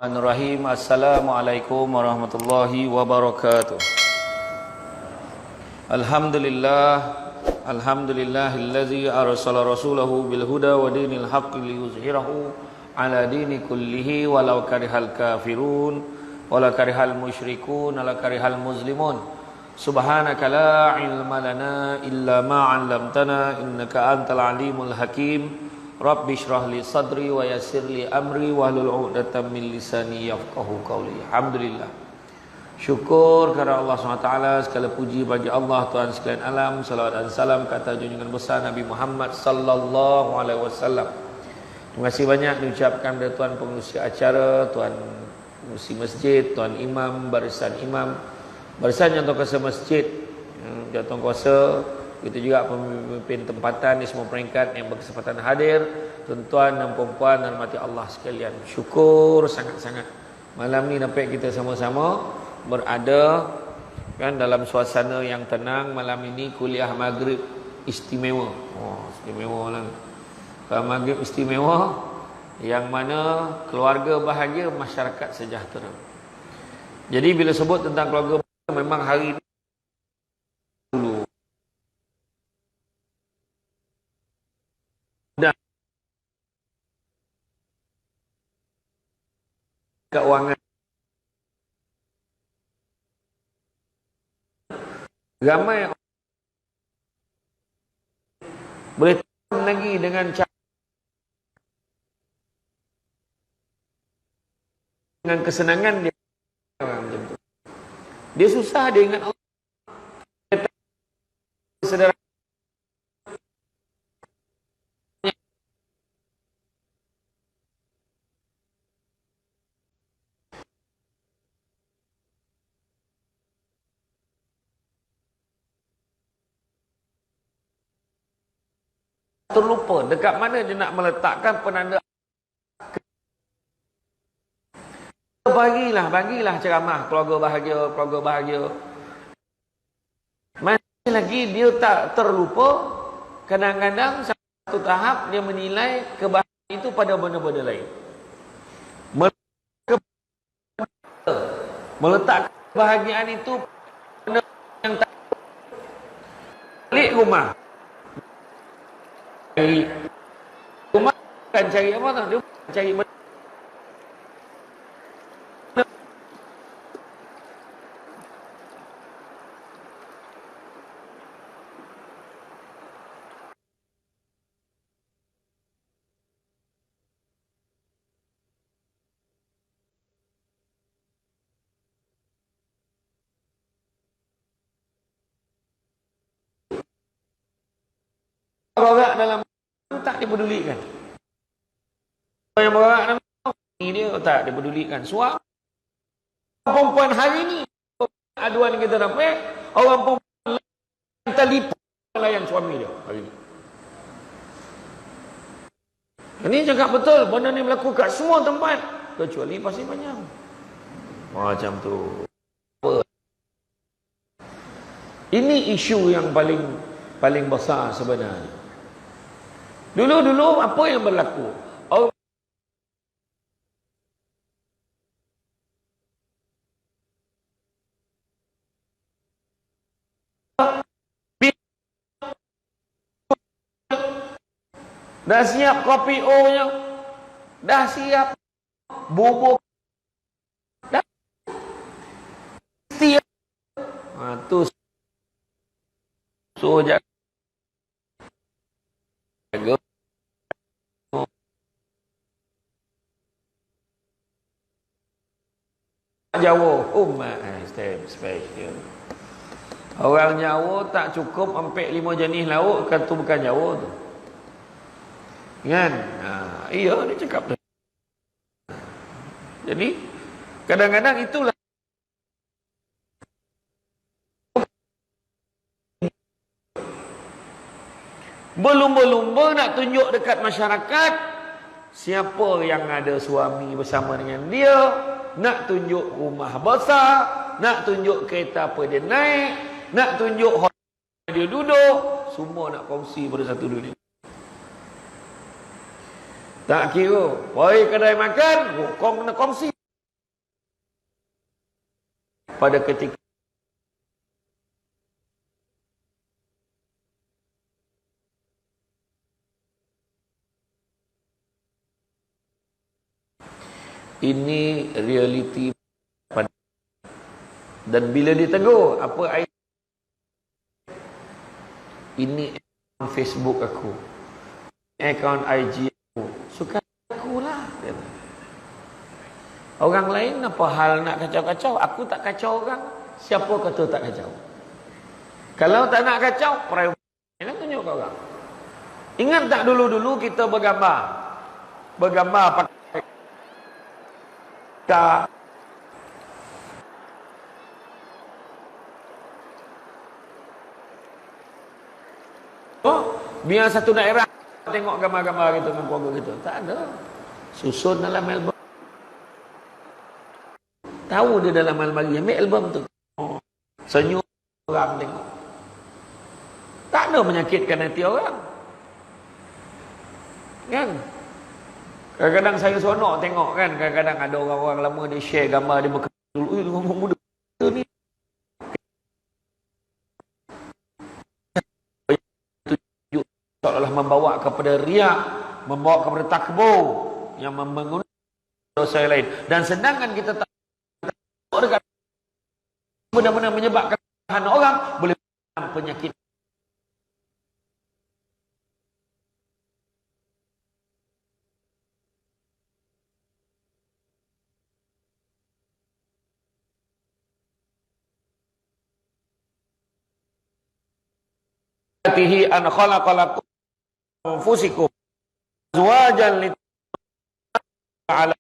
Bismillahirrahmanirrahim. Assalamualaikum warahmatullahi wabarakatuh. Alhamdulillahillazi arsala rasulahu bil huda wa dinil haqqi liyuzhirahu ala dini kullihi walau karihal kafirun wala karihal musyrikun wala karihal muslimun. Subhanaka la ilma lana illa ma 'allamtana innaka antal alimul hakim. Rabbi shrah li sadri wa yassir li amri wahlul 'uqdatam min lisani yafqahu qawli. Alhamdulillah. Syukur kepada Allah SWT, segala puji bagi Allah Tuhan sekalian alam. Salawat dan salam kata junjungan besar Nabi Muhammad sallallahu alaihi wasallam. Terima kasih banyak diucapkan kepada tuan pengurusi acara, tuan pengurusi masjid, tuan imam, barisan yang tuan kuasa masjid, tuan kuasa. Begitu juga pemimpin tempatan di semua peringkat yang berkesempatan hadir, tuan-tuan dan puan-puan dan mati Allah sekalian. Syukur sangat-sangat malam ni dapat kita sama-sama berada kan dalam suasana yang tenang. Malam ini kuliah maghrib istimewa. Istimewa lah. Maghrib istimewa yang mana keluarga bahagia, masyarakat sejahtera. Jadi bila sebut tentang keluarga bahagia, memang hari ini keuangan ramai boleh lagi dengan cara dengan kesenangan dia. Dia susah, dia ingat Allah. Saudara terlupa dekat mana dia nak meletakkan penanda. Bagilah ceramah keluarga bahagia. Masih lagi dia tak terlupa. Kadang-kadang satu tahap dia menilai kebahagiaan itu pada benda-benda lain. Meletak kebahagiaan itu pada yang tak balik rumah. Cari rumah kan cari apa tau? Dia cari benda. Orang dalam tak dipedulikan. Yang bergerak dalam ni dia tak dipedulikan. Suami perempuan hari ni aduan kita dapat, orang perempuan telefon layan suami dia hari ni. Ini cakap betul, benda ni berlaku kat semua tempat kecuali Pasir Panjang. Macam tu. Ini isu yang paling besar sebenarnya. Dulu apa yang berlaku? Orang dah siap kopi O-nya, dah siap bubuk, dah siap. Tu so jaga Jawa, special. Orang Jawa tak cukup ambil 5 jenis lauk, kan tu bukan Jawa tu. Kan? Iya, dia cakap tu. Jadi, kadang-kadang itulah berlumba-lumba nak tunjuk dekat masyarakat siapa yang ada suami bersama dengan dia, nak tunjuk rumah besar, nak tunjuk kereta apa dia naik, nak tunjuk hotel dia duduk, semua nak kongsi pada satu dunia. Tak kira, pergi kedai makan, kau kena kongsi pada ketika ini realiti. Dan bila ditegur, apa air? Ini akaun Facebook aku, akaun IG aku, suka aku lah. Orang lain apa hal nak kacau-kacau? Aku tak kacau orang. Siapa kata tak kacau? Kalau tak nak kacau, private nak tunjuk ke orang. Ingat tak dulu-dulu kita bergambar pakai biar satu daerah tengok gambar-gambar gitu dengan keluarga gitu. Tak ada. Susun dalam album. Tahu dia dalam almari, ambil album tu. Senyum orang tengok. Tak ada menyakitkan hati orang. Kan? Kadang-kadang saya seronok tengok kan, kadang-kadang ada orang-orang lama dia share gambar dia berkedul. Ui, orang muda ni. Seolah-olah membawa kepada riak, membawa kepada takbur yang membangun dosa yang lain. Dan sedangkan kita tak dekat benar-benar menyebabkan orang boleh penyakit. Atihi an khalaqalakum anfusikum azwajan ala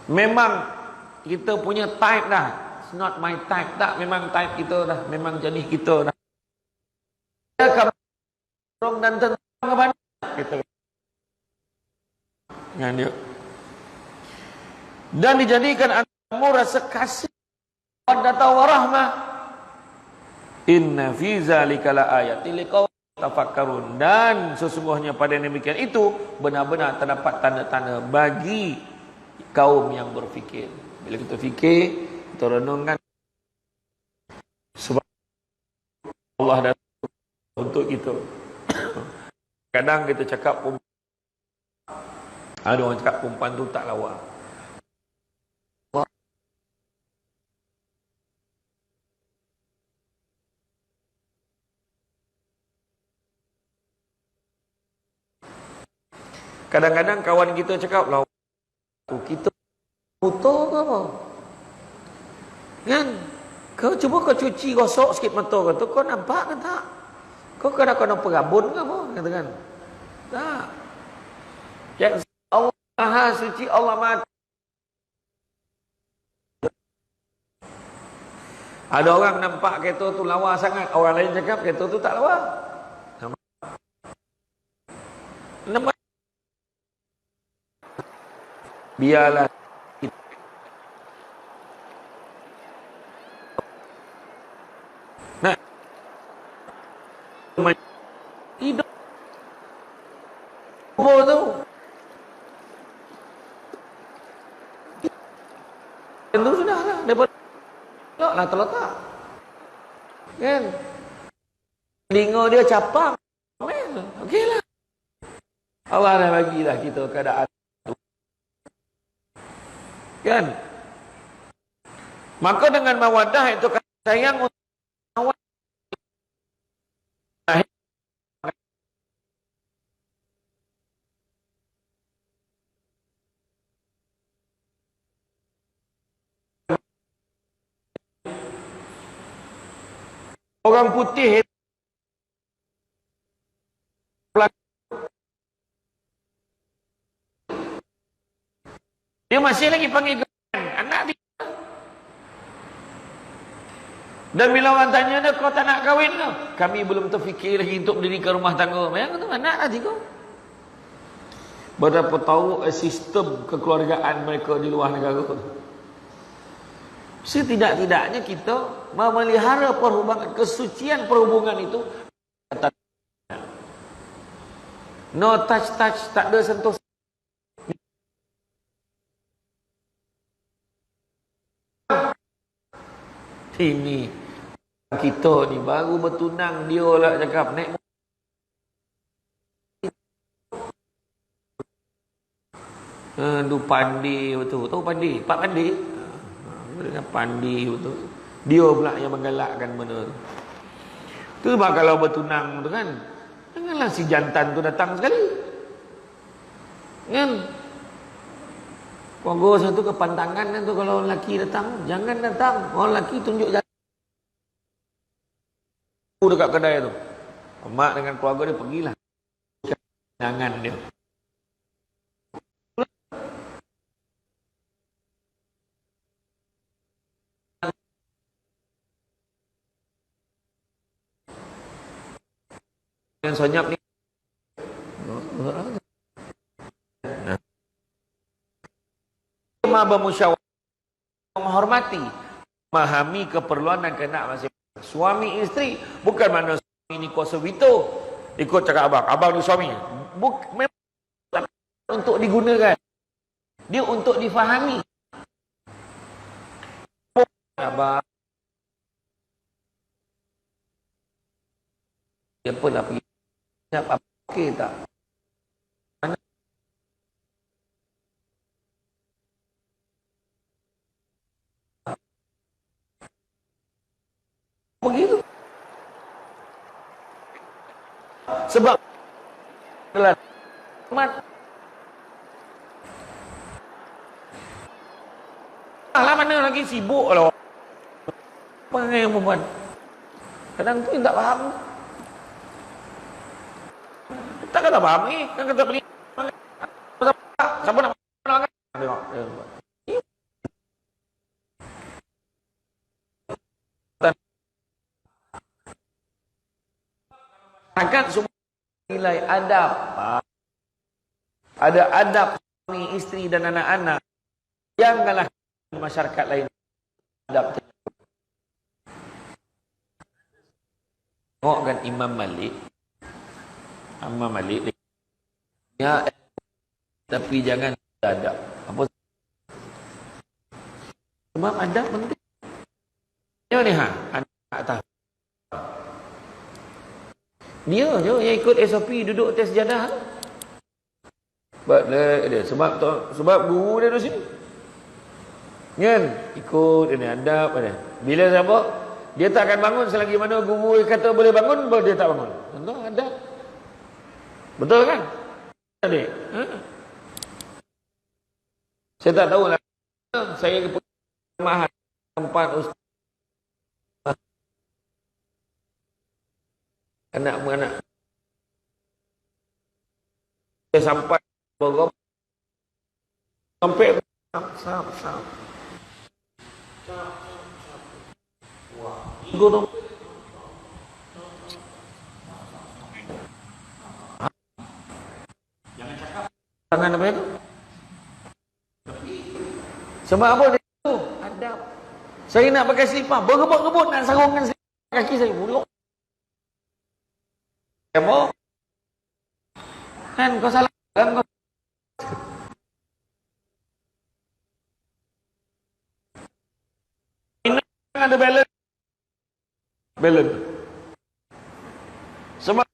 memang kita punya type dah. It's not my type. Tak, memang type kita dah. Memang jenis kita dah. Orang dan tentang kepada kita. Yang dia. Dan dijadikan anakmu rasa kasih dan warahmah. Inna fi zalika la ayatin liqaumin tafakkarun. Dan sesungguhnya pada demikian itu benar-benar terdapat tanda-tanda bagi kaum yang berfikir. Bila kita fikir, kita renungkan sebab Allah dan untuk itu. Kadang kita cakap ada orang cakap perempuan tu tak lawa. Kadang-kadang kawan kita cakap lawa kita buta ke apa? Kan? Kau cuba kau cuci gosok sikit mata kau tu, kau nampak ke tak? Kau kena perabun ke apa? Kata kan? Tak. Yang Allah Maha Suci, Allah Maha. Ada orang nampak kereta tu lawa sangat, orang lain cakap kereta tu tak lawa. Nampak? Biarlah hidup apa tu itu sudah lah daripada lah terletak kan telinga dia capang okey lah Allah dah bagilah kita keadaan kan maka dengan mawaddah itu sayang orang putih dia masih lagi panggil anak dia. Dan bila orang tanya dia, kau tak nak kahwin ke? Kami belum terfikir lagi untuk mendirikan rumah tangga. Bayang tu anak lah kau. Berapa tahu sistem kekeluargaan mereka di luar negara. Setidak-tidaknya kita memelihara perhubungan, kesucian perhubungan itu. No touch, tak ada sentuh. Ini kita ni baru bertunang, dia lah cakap naik tu pandi betul. Tahu pandi? Pak pandi? Dengan pandi betul. Dia pula yang menggalakkan benda tu. Tu sebab kalau bertunang tu kan, janganlah si jantan tu datang sekali. Kan? Keluarga satu kepantangan kan tu kalau lelaki datang, jangan datang. Orang lelaki tunjuk jalan. Dekat kedai tu. Mak dengan keluarga dia pergilah. Jangan dia. Yang senyap ni. Bermusyawarah, menghormati, memahami keperluan dan kehendak masing-masing. Suami isteri bukan mana suami ni kuasa veto ikut cakap abang ni suami memang untuk digunakan, dia untuk difahami. Abang siapa lah pergi siapa okey tak begitu. Sebab adalah mat lah mana lagi sibuk lah apa yang membuat kadang tu yang tak faham, tak kata faham ni kan kata beli siapa nak kan tengok akan semua nilai adab. Ada adab suami, isteri dan anak-anak. Janganlah masyarakat lain adab. Tengok kan Imam Malik. Ya, tapi jangan adab. Apa? Sebab adab penting. Dia ni anak tahu. Dia je yang ikut SOP duduk atas sejadah. Sebab guru dia di sini. Kan? Ikut ini adab ada. Bila siapa? Dia tak akan bangun selagi mana guru kata boleh bangun, baru dia tak bangun. Contoh adab. Betul kan? Adik. Ha? Saya tak tahu lah. Saya ke tempat ustaz. Anak-anak saya sampai berapa sampai sap wah ego tu jangan cakap tangan apa itu sebab apa dia tu adab. Saya nak pakai selipar berebut-rebut nak sarungkan selipar kaki saya buluk. Kamu kan kau salah kan kau ini ada balance sebab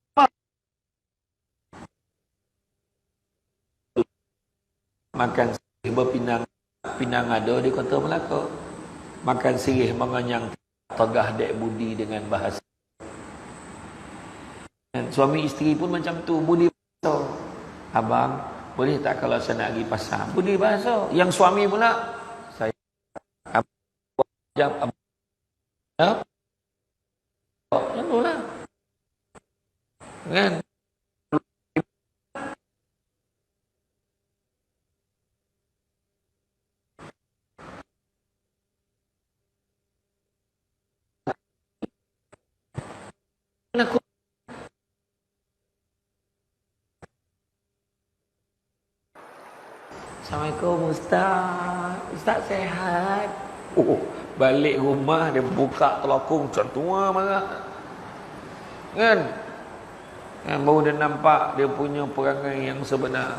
makan sirih berpinang ada di Kota Melaka, makan sirih menganyang tegah dek budi dengan bahasa. Dan suami isteri pun macam tu, budi bahasa. Abang, boleh tak kalau saya nak pergi pasar? Budi bahasa. Yang suami pula, saya abang, ya? Macam tu lah. Kan? Aku Assalamualaikum Ustaz. Ustaz sehat? Oh, balik rumah dia buka telekung macam tua marah. Kan? Baru dia nampak dia punya perangai yang sebenar.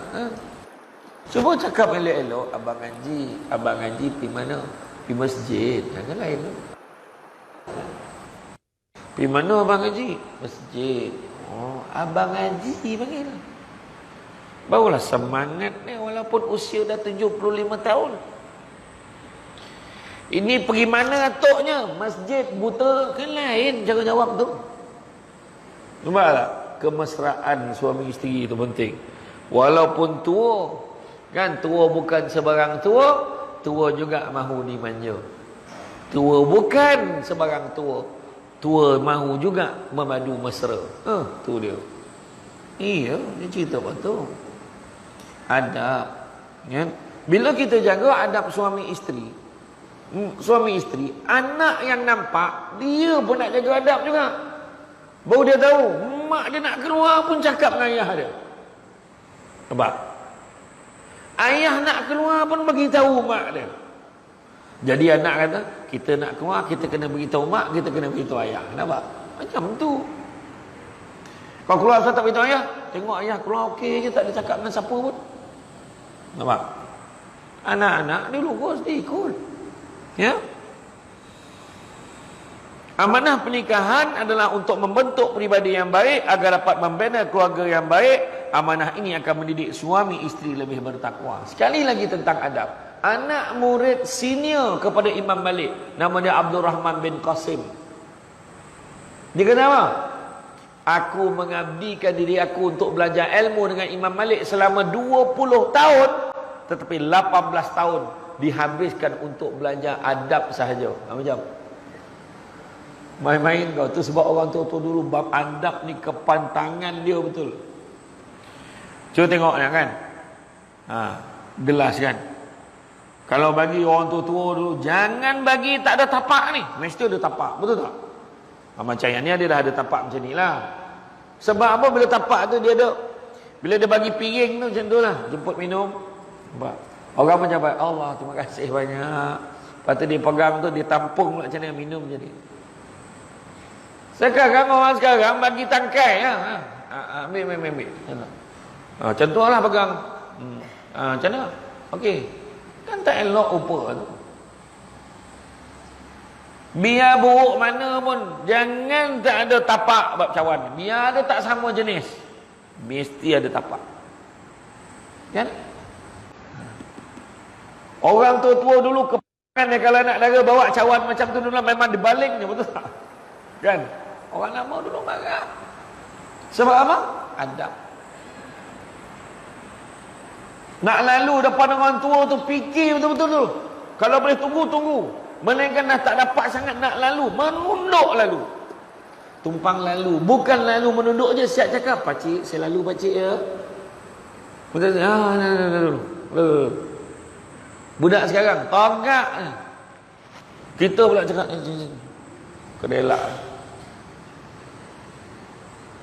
Cuba cakap elok-elok, abang ngaji pergi mana? Pergi masjid. Jangan lain tu. Pergi mana abang ngaji? Masjid. Oh, abang ngaji panggil. Barulah semangat ni walaupun usia dah 75 tahun. Ini pergi mana atuknya? Masjid buta kan lain cara jawab tu. Nampak tak? Kemesraan suami isteri itu penting. Walaupun tua, kan tua bukan sebarang tua, tua juga mahu dimanja. Tua bukan sebarang tua, tua mahu juga memadu mesra. Tu dia. Iya, dia cerita betul. Adab, kan? Bila kita jaga adab suami isteri, anak yang nampak dia pun nak jaga adab juga. Baru dia tahu mak dia nak keluar pun cakap dengan ayah dia. Nampak? Ayah nak keluar pun bagi tahu mak dia. Jadi anak kata, kita nak keluar, kita kena beritahu mak, kita kena beritahu ayah. Nampak? Macam tu. Kalau keluar saya tak beritahu ayah, tengok ayah keluar okey je, tak ada cakap dengan siapa pun. Nampak? Anak-anak dia lurus, dia ikut. Ya? Amanah pernikahan adalah untuk membentuk pribadi yang baik agar dapat membina keluarga yang baik. Amanah ini akan mendidik suami isteri lebih bertakwa. Sekali lagi tentang adab. Anak murid senior kepada Imam Malik, nama dia Abdul Rahman bin Qasim. Dia kata apa? Aku mengabdikan diri aku untuk belajar ilmu dengan Imam Malik selama 20 tahun, tetapi 18 tahun dihabiskan untuk belajar adab sahaja. Macam main-main kau tu, sebab orang tua-tua dulu bab adab ni kepantangan dia betul. Cuba tengok ya kan. Gelas kan. Kalau bagi orang tua-tua dulu, jangan bagi tak ada tapak ni. Mesti ada tapak, betul tak? Macam yang ni dia dah ada tapak macam ni lah. Sebab apa? Bila tapak tu dia ada, bila dia bagi piring tu macam tu lah, jemput minum. Orang macam Allah terima kasih banyak. Lepas tu dia pegang tu, dia tampung macam mana minum jadi. Sekarang orang sekarang bagi tangkai ya. Ambil. Macam tu lah pegang. Macam mana? Okey. Kan tak elok rupa tu. Biar buruk mana pun, jangan tak ada tapak bab cawan. Biar ada tak sama jenis, mesti ada tapak. Kan? Orang tua-tua dulu kepangan dia kalau nak dara bawa cawan macam tu dulu memang dibalingnya, betul tak? Kan? Orang lama dulu marah. Sebab apa? Adab. Nak lalu depan orang tua tu fikir betul-betul tu. Kalau boleh tunggu. Melainkan dah tak dapat sangat nak lalu, menunduk lalu. Tumpang lalu, bukan lalu menunduk je, siap cakap, pakcik, saya lalu pakcik ya. Betul tak? Budak sekarang togak. Kita pula cakap kedelak.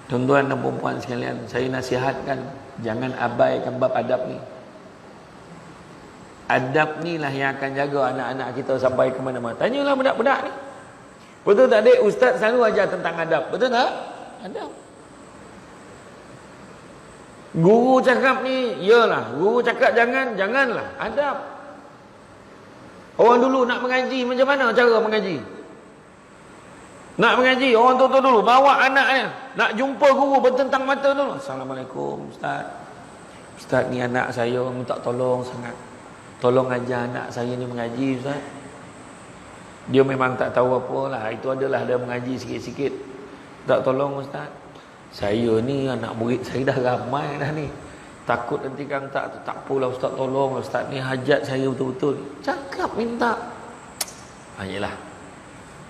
Tuan-tuan dan perempuan sekalian, saya nasihatkan jangan abaikan bab adab ni. Adab ni lah yang akan jaga anak-anak kita sampai ke mana-mana. Tanyalah budak-budak ni. Betul tak dek? Ustaz selalu ajar tentang adab. Betul tak? Adab. Guru cakap ni, iyalah. Guru cakap janganlah. Adab. Orang dulu nak mengaji, macam mana cara mengaji? Nak mengaji, orang tua dulu bawa anaknya. Nak jumpa guru bertentang mata dulu. Assalamualaikum Ustaz. Ustaz ni anak saya minta tolong sangat. Tolong ajar anak saya ni mengaji Ustaz. Dia memang tak tahu apa lah. Itu adalah dia mengaji sikit-sikit. Tak tolong Ustaz. Saya ni anak murid saya dah ramai dah ni. Takut nanti kan tak apalah Ustaz, tolong Ustaz ni hajat saya betul-betul. Cakap minta. Yelah.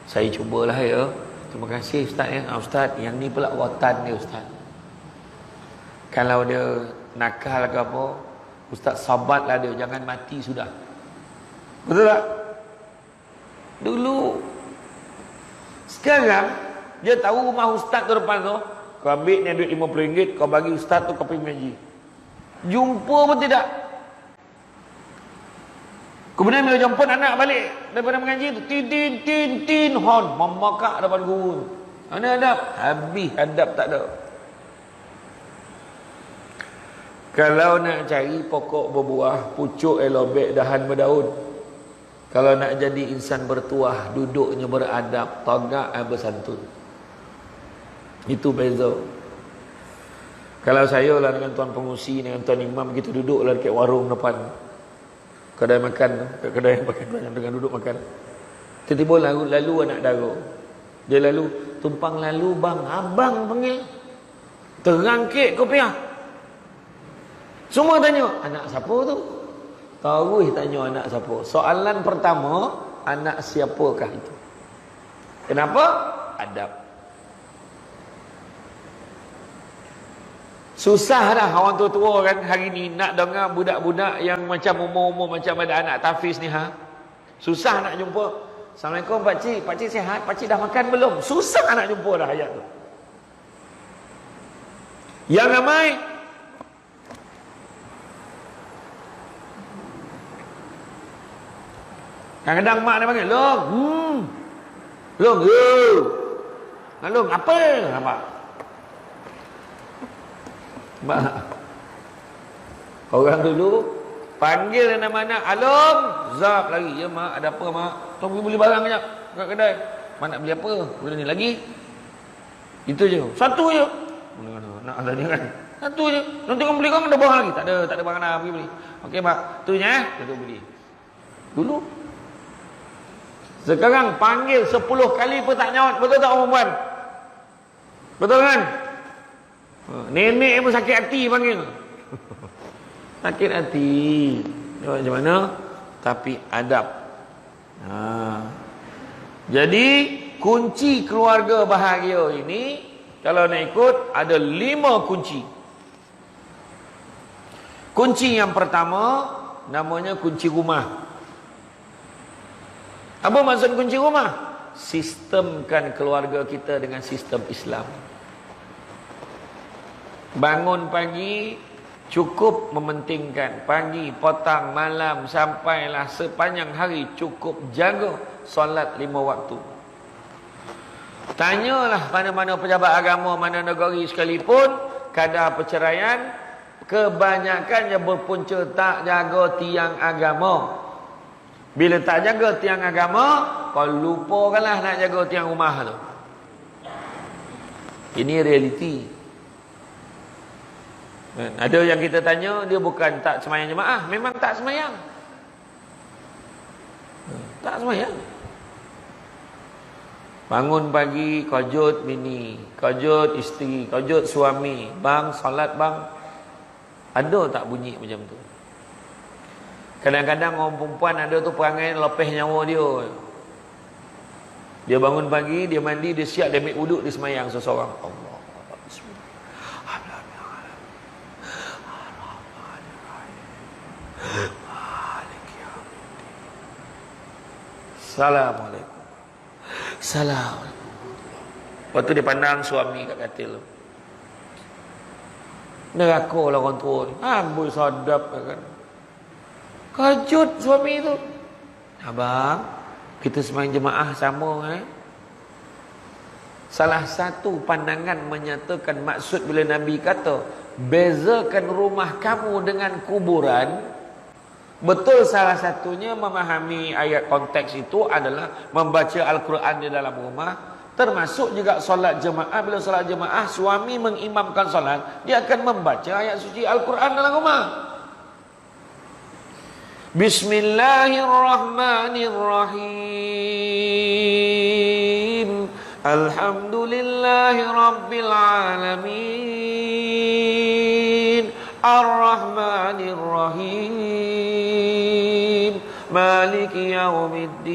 Saya cubalah ya. Terima kasih Ustaz ya. Ustaz yang ni pula rotan dia Ustaz. Kalau dia nakal ke apa, Ustaz sabatlah dia, jangan mati sudah. Betul tak? Dulu. Sekarang dia tahu rumah Ustaz tu depan tu, kau ambil ni duit RM50, kau bagi Ustaz tu, kau pergi mengaji. Jumpa pun tidak. Kemudian bila jemput anak balik daripada mengaji tu, tin hon, memakak depan guru. Mana adab? Habis adab tak ada. Kalau nak cari pokok berbuah, pucuk elobek, dahan berdaun. Kalau nak jadi insan bertuah, duduknya beradab, tagak bersantun. Itu beza. Kalau saya lah dengan tuan pengusi, dengan tuan imam, kita duduklah dekat warung depan kedai makan, kedai makan banyak dengan duduk makan. Tiba-tiba lalu anak dara. Dia lalu, tumpang lalu bang, abang panggil. Terangkit kopiah. Semua tanya, anak siapa tu? Tahu tanya anak siapa. Soalan pertama, anak siapakah itu? Kenapa? Adab. Susah dah orang tua-tua kan hari ni nak dengar budak-budak yang macam umur-umur macam ada anak tafiz ni ha. Susah nak jumpa. Assalamualaikum pak cik sihat? Pak cik dah makan belum? Susah nak jumpa dah ayat tu. Yang ramai kadang-kadang mak dia panggil, Long. Long, Long, apa? Nampak? Mak. Orang dulu panggil nama anak, Along, zap lagi. Ya mak, ada apa mak? Tolong pergi beli barang kejap kat kedai. Mak nak beli apa? Beli ni lagi. Itu je. Satu je. Nak tanya kan. Satu je. Nanti kau beli kau ada barang lagi? Tak ada barang nak pergi beli. Okey mak, tu je Kita beli. Dulu. Sekarang panggil 10 kali pun tak nyaut. Betul tak orang perempuan? Betul kan? Nenek pun sakit hati panggil. Sakit hati. Macam mana? Tapi adab. Jadi kunci keluarga bahagia ini, kalau nak ikut, ada 5 kunci. Kunci yang pertama namanya kunci rumah. Apa maksud kunci rumah? Sistemkan keluarga kita dengan sistem Islam. Bangun pagi, cukup mementingkan. Pagi, petang, malam, sampailah sepanjang hari cukup jaga solat 5 waktu. Tanyalah mana-mana pejabat agama, mana negeri sekalipun, kadar perceraian, kebanyakannya berpunca tak jaga tiang agama. Bila tak jaga tiang agama, kau lupakanlah nak jaga tiang rumah tu. Ini realiti. Ada yang kita tanya, dia bukan tak semayang jemaah, memang tak semayang. Tak semayang. Bangun pagi, kajut bini, kajut isteri, kajut suami. Bang, salat bang. Ada tak bunyi macam tu? Kadang-kadang orang perempuan ada tu perangai lepeh nyawa dia. Dia bangun pagi, dia mandi, dia siap, dia ambil wuduk, dia semayang seseorang. Allah. Assalamualaikum. Assalamualaikum. Waktu dia pandang suami kat katil. Neraka lah orang tua ni. Amboi sadap kan. Kajut suami tu. Abang, kita sembahyang jemaah sama Salah satu pandangan menyatakan maksud bila Nabi kata bezakan rumah kamu dengan kuburan. Betul, salah satunya memahami ayat konteks itu adalah membaca Al-Quran di dalam rumah. Termasuk juga solat jemaah. Bila solat jemaah, suami mengimamkan solat, dia akan membaca ayat suci Al-Quran dalam rumah. Bismillahirrahmanirrahim. Alhamdulillahi Rabbil Alamin. Ar-Rahmanir-Rahim. Maliki Yaumiddin.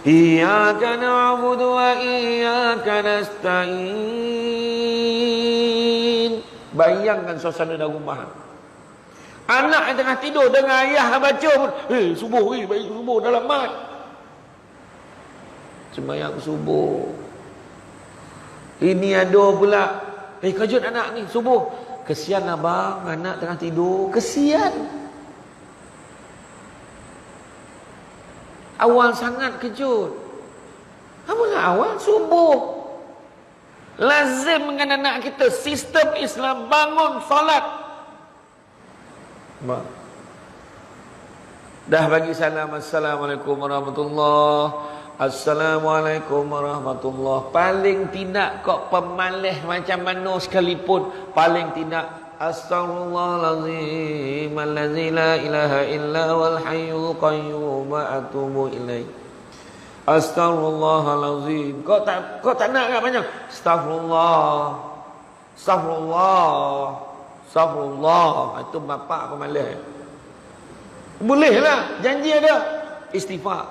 Iyyaka na'budu wa iyyaka nasta'in. Bayangkan suasana dalam rumah. Anak yang tengah tidur dengar ayah baca pun, subuh, baik subuh dalam mat. Sembahyang subuh. Ini ada pula, kajut anak ni subuh. Kesian abang, anak tengah tidur. Kesian. Awal sangat kejut. Apalah awal? Subuh. Lazim dengan anak kita sistem Islam, bangun solat. Dah bagi salam, assalamualaikum warahmatullahi, assalamualaikum warahmatullahi. Paling tidak kok pemalih macam mana sekalipun, paling tidak astaghfirullahalazim allazi la ilaha illa wal hayyul qayyum wa atubu ilaih. Astaghfirullahalazim. Kok tak nak kat banyak? Astagfirullah. Astagfirullah. Astagfirullah. Itu bapak pemalih. Bolehlah, janji ada. Istighfar.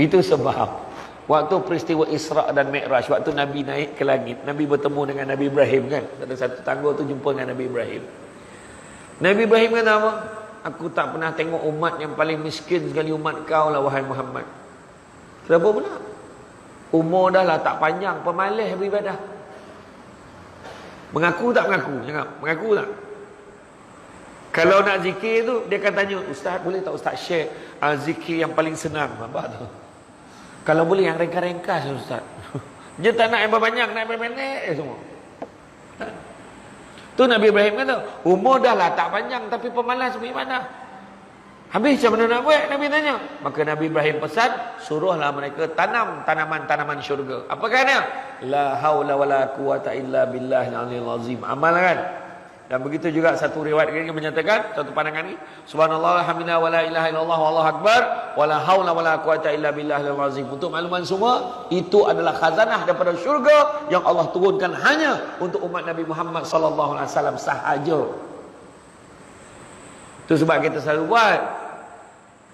Itu sebab waktu peristiwa Isra' dan Mi'raj, waktu Nabi naik ke langit, Nabi bertemu dengan Nabi Ibrahim kan. Ada satu tangga tu jumpa dengan Nabi Ibrahim. Nabi Ibrahim kata apa? Aku tak pernah tengok umat yang paling miskin sekali umat kau lah wahai Muhammad. Kenapa pula? Umur dah lah tak panjang, pemalih beribadah. Mengaku tak mengaku? Jangan, mengaku tak? Kalau nak zikir tu, dia akan tanya, Ustaz boleh tak Ustaz share zikir yang paling senang? Apa tu? Kalau boleh yang ringkas-ringkas Ustaz. Dia tak nak yang banyak, nak yang pendek semua. Tu Nabi Ibrahim kata, umur dah lah tak panjang tapi pemalas beribadah. Habis macam mana nak buat? Nabi tanya. Maka Nabi Ibrahim pesan, suruhlah mereka tanam tanaman-tanaman syurga. Apa kata? La haula wala quwata illa billahil aliyil azim. Amalkan. Dan begitu juga satu riwayat ini menyatakan, satu pandangan ini, subhanallah alhamdulillah wala ilaha illallah wallahu akbar wala haula wala quwata illa billahil azim. Untuk makluman semua, itu adalah khazanah daripada syurga yang Allah turunkan hanya untuk umat Nabi Muhammad sallallahu alaihi wasallam sahaja. Itu sebab kita selalu buat.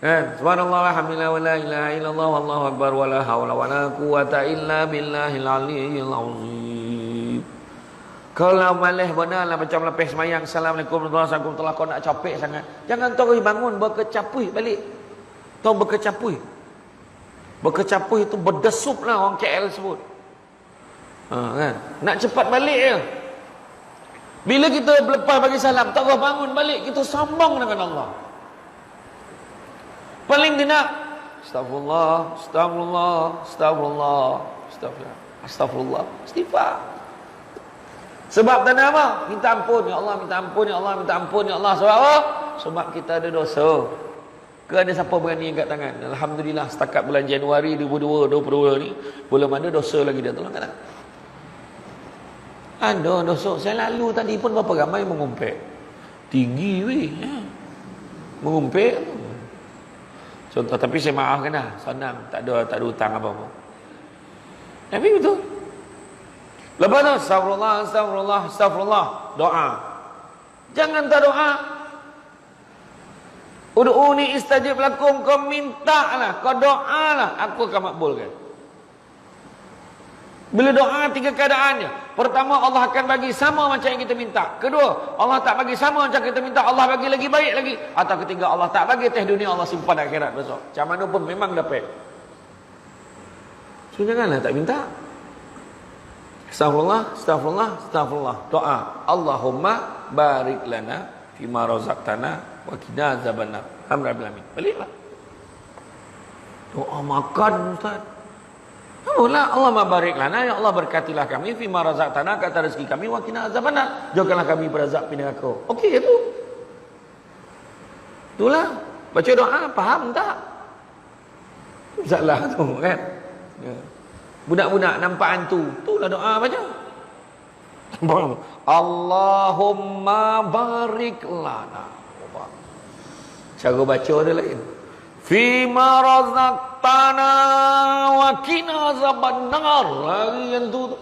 Kan? Subhanallah alhamdulillah wala ilaha illallah wallahu akbar wala haula wala quwata illa billahil aliyil azim. Kalau malah benar lah macam lepas semayang, assalamualaikum warahmatullahi wabarakatuh, kau nak capek sangat, jangan terus bangun berkecapui balik. Tahu berkecapui? Berkecapui itu berdesup lah orang KL sebut. Kan? Nak cepat balik je. Bila kita lepas bagi salam, terus bangun balik, kita sombong dengan Allah. Paling tidak, astagfirullah, astagfirullah, astagfirullah, astagfirullah, astagfirullah, istighfar. Sebab tanda apa? Minta ampun ya Allah, minta ampun ya Allah, minta ampun ya Allah. Sebab apa? Sebab kita ada dosa. Ke ada siapa berani angkat tangan? Alhamdulillah setakat bulan Januari 2022 ni belum ada dosa lagi dia. Tolong kata. Ada dosa. Saya lalu tadi pun berapa ramai mengumpet. Tinggi weh. Mengumpet. Contoh, tapi saya maafkan dah. Senang, tak ada hutang apa-apa. Tapi betul. Lepas tu, astagfirullah, astagfirullah, astagfirullah. Doa. Jangan tak doa. Ud'uni istajib lakum. Kau minta lah, kau doa lah, aku akan makbulkan. Bila doa, tiga keadaannya. Pertama, Allah akan bagi sama macam yang kita minta. Kedua, Allah tak bagi sama macam kita minta, Allah bagi lagi baik lagi. Atau ketiga, Allah tak bagi teh dunia, Allah simpan akhirat besok. Macam mana pun memang dapat. So janganlah tak minta. Astagfirullah, astagfirullah, astagfirullah. Doa. Allahumma barik lana fima razaqtana wa qina azabannar. Alhamdulillah. Baliklah. Doa makan Ustaz. Alhamdulillah, Allahumma barik lana, ya Allah berkatilah kami fima razaqtana, kata rezeki kami, wa qina azabannar. Jauhkanlah kami berazab api neraka. Okey itu. Itulah. Baca doa, faham tak? Salah tu kan. Ya. Budak-budak nampak hantu, itulah doa baca. Allahumma barik lana. Cara baca dia lain. Fima razaqtana wa qina azabannar. Lagi hantu tu.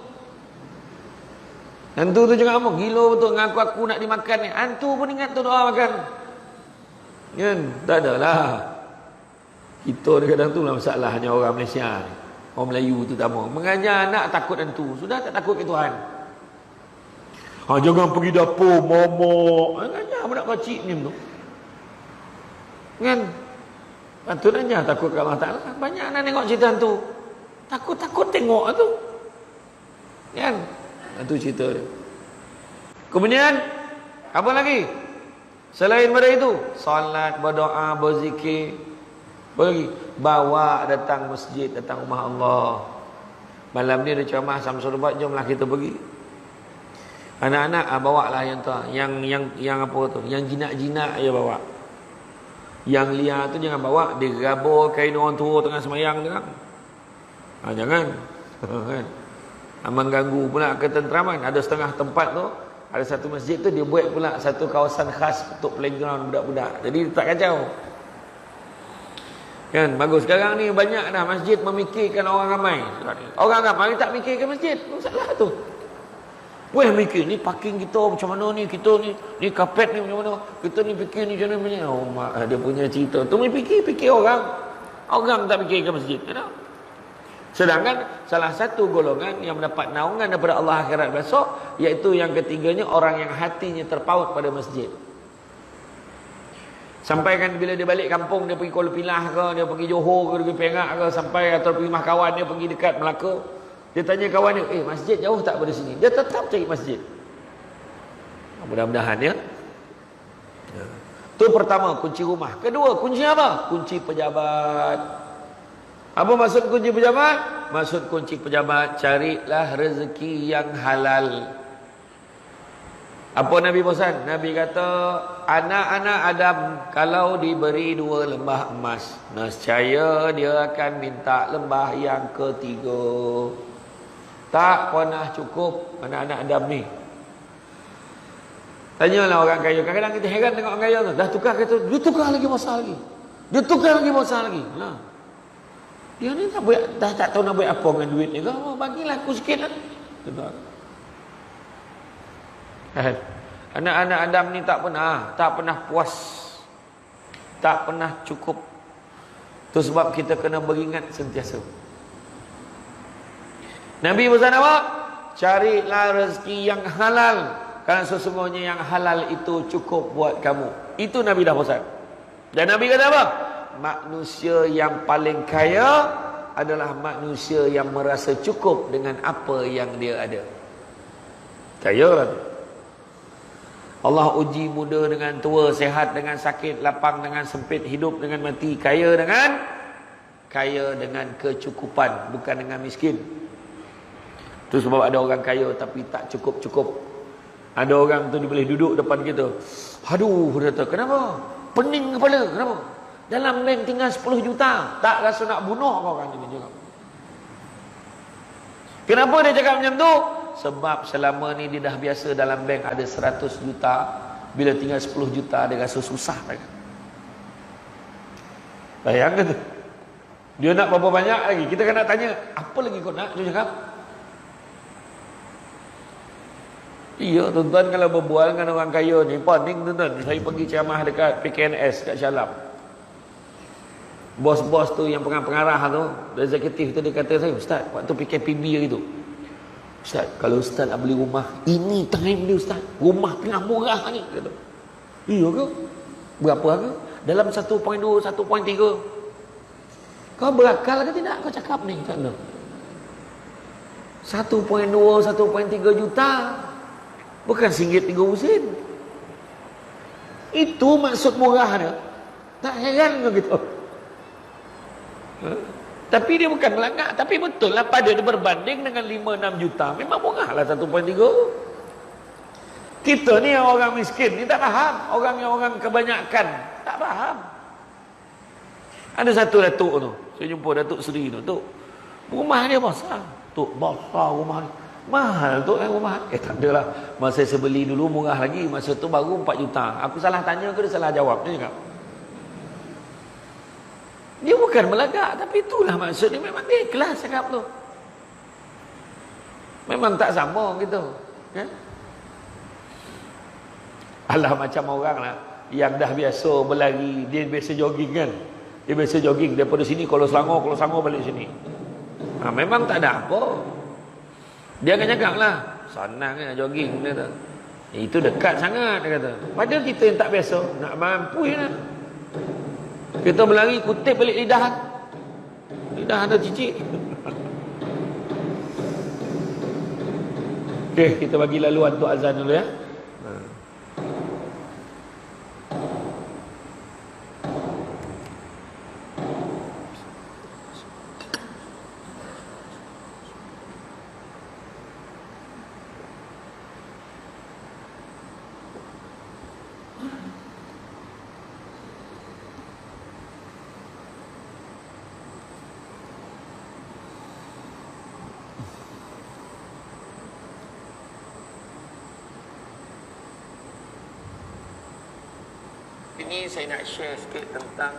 Hantu tu jangan apa, gila betul ngaku aku nak dimakan ni. Hantu pun ingat tu doa makan. Kan? Tak adalah. Kita kadang tu lah masalahnya orang Malaysia ni. Orang Melayu tu tak mau mengajar anak takut hantu. Sudah tak takut ke Tuhan. Jangan pergi dapur momok. Mengajar budak kecil ni tu. Kan? Patut aja takut ke Allah Ta'ala. Banyak anak tengok cerita hantu. Takut-takut tengok tu. Kan? Itu cerita dia. Kemudian apa lagi? Selain daripada itu, salat, berdoa, berzikir. Boleh bawa datang masjid, datang rumah Allah. Malam ni ada ceramah Samsul Ubat, jomlah kita pergi. Anak-anak bawa lah yang tu, yang apa tu, yang jinak-jinak je bawa. Yang liar tu jangan bawa, dia gabur kain orang tua tengah semayang tu kan. Jangan. Kan? Mengganggu pula ketenteraman. Ada setengah tempat tu, ada satu masjid tu dia buat pula satu kawasan khas untuk playground budak-budak. Jadi tak kacau. Kan bagus. Sekarang ni banyak dah masjid memikirkan orang ramai. Orang ramai tak mikirkan masjid. Masalah tu. Weh mikir ni parking kita macam mana ni, kita ni kapet ni macam mana, kita ni fikir ni macam mana. Oh mak, dia punya cerita tu fikir orang tak fikir ke masjid, you know? Sedangkan salah satu golongan yang mendapat naungan daripada Allah akhirat besok, iaitu yang ketiganya orang yang hatinya terpaut pada masjid. Sampai kan bila dia balik kampung, dia pergi Kuala Pilah ke, dia pergi Johor ke, dia pergi Perak ke, sampai atau pergi rumah kawan dia pergi dekat Melaka, dia tanya kawan dia, masjid jauh tak pada sini? Dia tetap cari masjid. Mudah-mudahan ya. Itu pertama, kunci rumah. Kedua, kunci apa? Kunci pejabat. Apa maksud kunci pejabat? Maksud kunci pejabat, carilah rezeki yang halal. Apa Nabi pesan? Nabi kata, anak-anak Adam kalau diberi 2 lembah emas, nescaya dia akan minta lembah yang ketiga. Tak pernah cukup anak-anak Adam ni. Tanyalah orang kaya. Kadang-kadang kita heran tengok orang kaya tu. Dah tukar kereta, dia tukar lagi besar lagi. Dia tukar lagi besar lagi. Nah. Dia ni dah tak tahu nak buat apa dengan duit ni. Bagilah aku sikit lah. Anak-anak Adam ni tak pernah puas. Tak pernah cukup. Itu sebab kita kena beringat sentiasa. Nabi pesan apa? Carilah rezeki yang halal, kerana sesungguhnya yang halal itu cukup buat kamu. Itu Nabi dah pesan. Dan Nabi kata apa? Manusia yang paling kaya adalah manusia yang merasa cukup dengan apa yang dia ada. Kaya lah. Allah uji muda dengan tua, sehat dengan sakit, lapang dengan sempit, hidup dengan mati, kaya dengan kecukupan, bukan dengan miskin. Itu sebab ada orang kaya tapi tak cukup-cukup. Ada orang tu dia boleh duduk depan kita. Aduh, dia kata, kenapa? Pening kepala, kenapa? Dalam bank tinggal 10 juta. Tak rasa nak bunuh kau orang ni juga. Kenapa dia cakap macam tu? Sebab selama ni dia dah biasa dalam bank ada 100 juta. Bila tinggal 10 juta, dia rasa susah. Bayangkan tu. Dia nak berapa banyak lagi? Kita kan nak tanya, apa lagi kau nak? Dia cakap, iya tuan-tuan, kalau berbual dengan orang kaya ni paning tuan-tuan. Saya pergi ceramah dekat PKNS kat Syalam. Bos-bos tu yang pengarah tu, eksekutif tu, dia kata saya, Ustaz, waktu PKPB hari tu, Ustaz, kalau Ustaz nak beli rumah, ini time dia Ustaz, rumah tengah murah ni, kata. Iya ke? Berapa harga? Dalam 1.2, 1.3. Kau berakal ke tidak kau cakap ni? 1.2, 1.3 juta. Bukan RM1.30. Itu maksud murah dia. Tak heran ke gitu. Tapi dia bukan melanggar. Tapi betul lah, pada dia berbanding dengan 5-6 juta, memang murah lah 1.3. Kita ni yang orang miskin ni tak faham. Orang yang orang kebanyakan tak faham. Ada satu datuk tu, saya jumpa Datuk Seri tu, Tok, rumah dia besar. Tok, besar rumah ni. Mahal tu rumah. Tak adalah. Masa saya beli dulu murah lagi. Masa tu baru 4 juta. Aku salah tanya ke dia salah jawab? Dia cakap, dia bukan melagak, tapi itulah maksud dia. Memang dia ikhlas cakap tu. Memang tak sama gitu. Kan? Alah, macam orang lah yang dah biasa berlari, dia biasa jogging kan. Dia biasa jogging daripada sini kalau Selangor balik sini. Memang tak ada apa. Dia akan cakap lah, senang kan jogging, dia kata. Itu dekat sangat, dia kata. Padahal kita yang tak biasa, nak mampu je lah. Kita berlari, kutip balik lidah. Lidah ada cicik. Okey, kita bagi laluan untuk azan dulu ya. sini saya nak share sikit tentang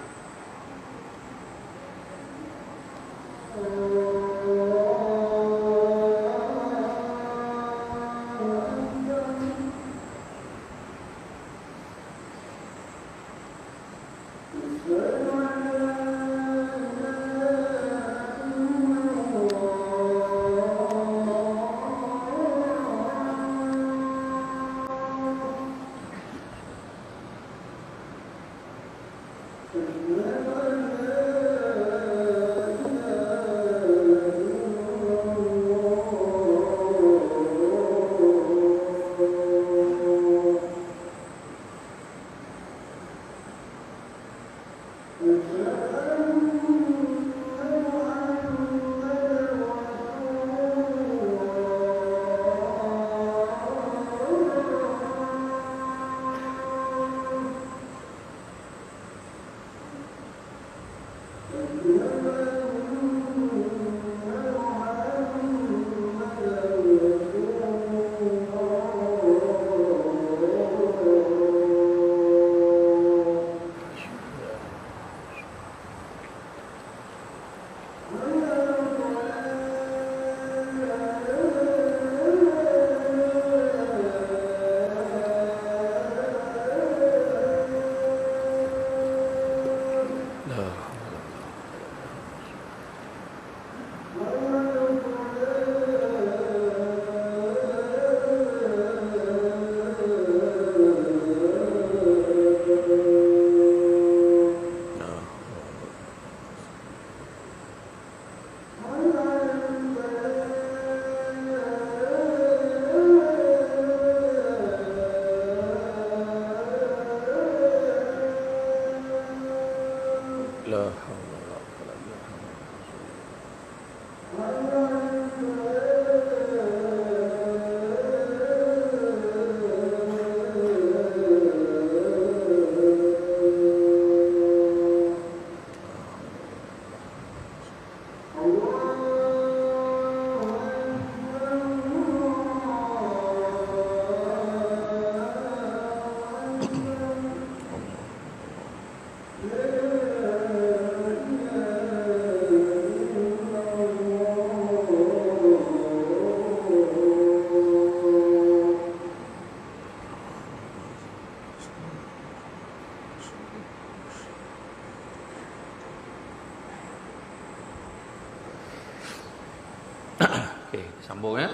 sambung ya.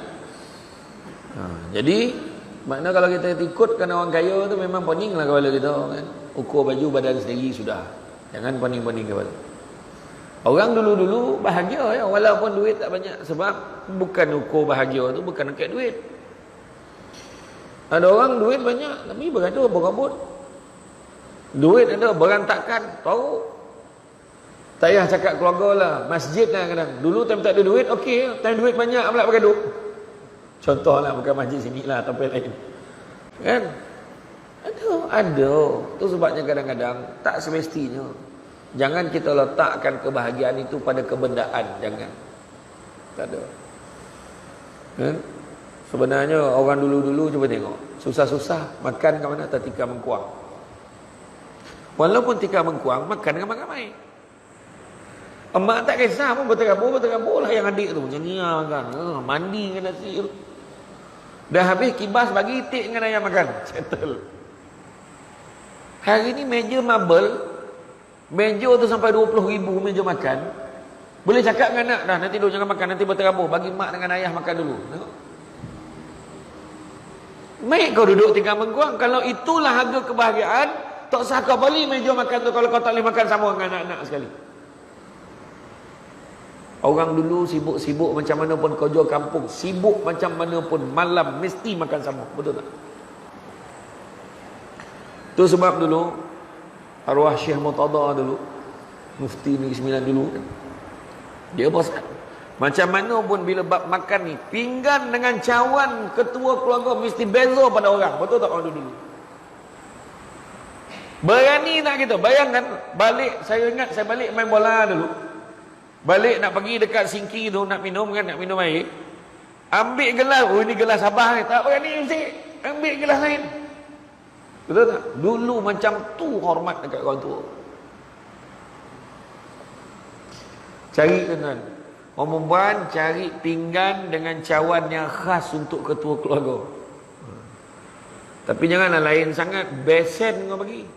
Jadi makna kalau kita ikutkan orang kaya tu memang pening lah kepala kita kan. Ukur baju badan sendiri sudah. Jangan pening-pening kepala. Orang dulu-dulu bahagia ya walaupun duit tak banyak, sebab bukan ukur bahagia tu bukan dekat duit. Ada orang duit banyak tapi bergaduh berabut. Duit ada berantakan, tahu. Tak payah cakap keluarga lah, masjid lah kadang. Dulu time tak ada duit, okey. Time duit banyak pula bergaduh. Contoh lah, bukan masjid sini lah, tempat lain. Kan? Ada. Itu sebabnya kadang-kadang tak semestinya. Jangan kita letakkan kebahagiaan itu pada kebendaan. Jangan. Tak ada. Kan? Sebenarnya orang dulu-dulu cuba tengok. Susah-susah, makan kat mana? Tak tikar mengkuang. Walaupun tikar mengkuang, makan dengan ramai-ramai. Emak tak kisah pun berterabur lah yang adik tu. Macam ni lah makan. Mandi dengan nasi tu. Dah habis kibas bagi itik dengan ayam makan. Settle. Hari ni meja marble. Meja tu sampai 20,000 meja makan. Boleh cakap dengan anak dah. Nanti dulu jangan makan. Nanti berterabur. Bagi mak dengan ayah makan dulu. Tengok. Baik kau duduk tinggal mengkuang. Kalau itulah harga kebahagiaan. Tak sah kau beli meja makan tu. Kalau kau tak boleh makan sama dengan anak-anak sekali. Orang dulu sibuk-sibuk macam mana pun kerja kampung, sibuk macam mana pun malam mesti makan sama. Betul tak? Itu sebab dulu arwah Syekh Murtada dulu, Mufti Negeri Sembilan dulu, dia pasal macam mana pun bila bab makan ni, pinggan dengan cawan ketua keluarga mesti beza pada orang. Betul tak orang dulu? Berani tak kita? Bayangkan balik, saya ingat saya balik main bola dulu. Balik nak pergi dekat sinki tu nak minum kan, nak minum air. Ambil gelas, oh ini gelas Abah ni. Tak berani mesti. Ambil gelas lain. Betul tak? Dulu macam tu hormat dekat orang tua. Cari tuan-tuan, orang perempuan cari pinggan dengan cawan yang khas untuk ketua keluarga. Tapi janganlah lain sangat, besen kau bagi.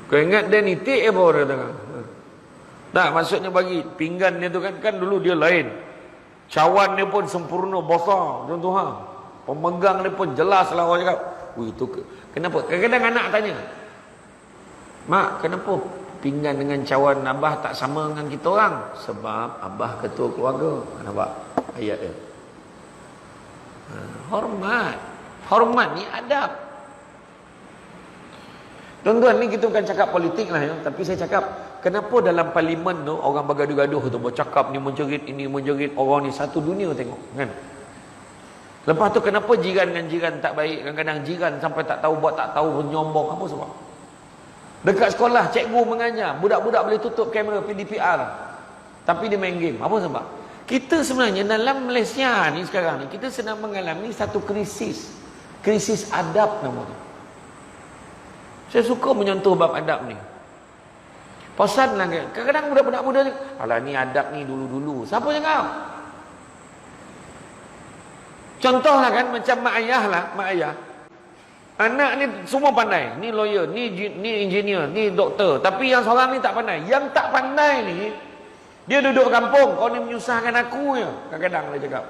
Kau ingat dia nitik apa orang tengah? Tak, maksudnya bagi pinggan dia tu kan dulu dia lain. Cawan dia pun sempurna, besar, tuan-tuan. Pemegang dia pun jelas lah orang cakap. Wih, tu kenapa? Kadang-kadang anak tanya, mak, kenapa pinggan dengan cawan abah tak sama dengan kita orang? Sebab abah ketua keluarga. Nampak ayat dia? Hormat. Hormat ni adab. Tuan-tuan, ni kita bukan cakap politik lah ya, tapi saya cakap kenapa dalam parlimen tu orang bergaduh-gaduh tu, bercakap ni menjerit, ini menjerit, orang ni satu dunia tengok kan. Lepas tu kenapa jiran dengan jiran tak baik, kadang-kadang jiran sampai tak tahu buat tak tahu, menyombong, apa sebab? Dekat sekolah cikgu mengajar, budak-budak boleh tutup kamera PDPR tapi dia main game, apa sebab? Kita sebenarnya dalam Malaysia ni sekarang ni kita sedang mengalami satu krisis adab namanya. Saya suka menyentuh bab adab ni. Pasal lah kan, kadang-kadang budak-budak muda ni, alah ni adab ni dulu-dulu. Siapa cakap? Contohlah kan, macam mak ayah lah, mak ayah. Anak ni semua pandai. Ni lawyer, ni engineer, ni doktor. Tapi yang seorang ni tak pandai. Yang tak pandai ni, dia duduk kampung. Kau ni menyusahkan aku je. Kadang-kadang dia cakap.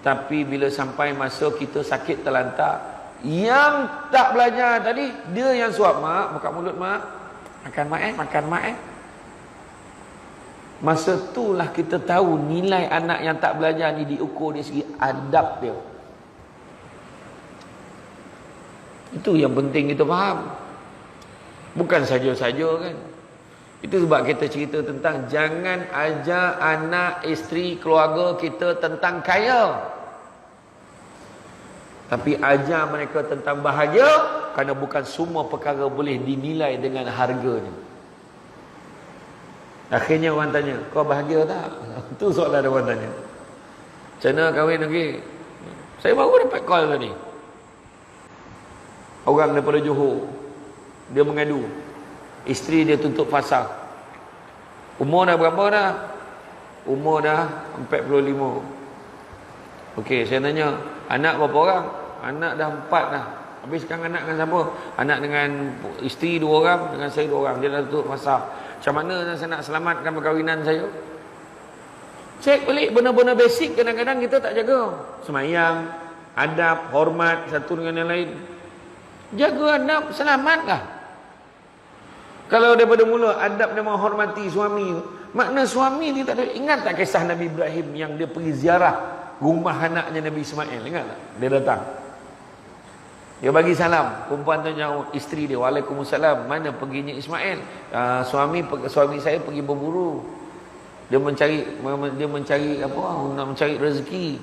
Tapi bila sampai masa kita sakit terlantar, yang tak belajar tadi, dia yang suap. Mak, buka mulut mak. Makan mak makan mak Masa itulah kita tahu nilai anak yang tak belajar ni diukur dari segi adab dia. Itu yang penting kita faham. Bukan saja-saja kan. Itu sebab kita cerita tentang jangan ajar anak, isteri, keluarga kita tentang kaya. Tapi ajar mereka tentang bahagia, kerana bukan semua perkara boleh dinilai dengan harganya. Akhirnya orang tanya, kau bahagia tak? Itu soalan orang tanya. Macam mana kahwin lagi? Saya baru dapat call tadi. Orang daripada Johor, dia mengadu, isteri dia tuntut fasa. Umur dah berapa dah? Umur dah 45. Okey, saya tanya, anak berapa orang? Anak dah 4 dah. Habis sekarang anak dengan siapa? Anak dengan isteri 2 orang, dengan saya 2 orang. Dia dah tutup fasa. Macam mana saya nak selamatkan perkahwinan saya? Cek balik benda-benda basic kadang-kadang kita tak jaga. Semayang, adab, hormat satu dengan yang lain. Jaga adab, selamatlah. Kalau daripada mula adab dia menghormati suami, makna suami ni tak ada. Ingat tak kisah Nabi Ibrahim yang dia pergi ziarah rumah anaknya Nabi Ismail? Ingat tak? Dia datang. Dia bagi salam. Perempuan tu jawab isteri dia, Waalaikumsalam. Mana perginya Ismail? Suami saya pergi berburu. Dia mencari apa? Nak mencari rezeki.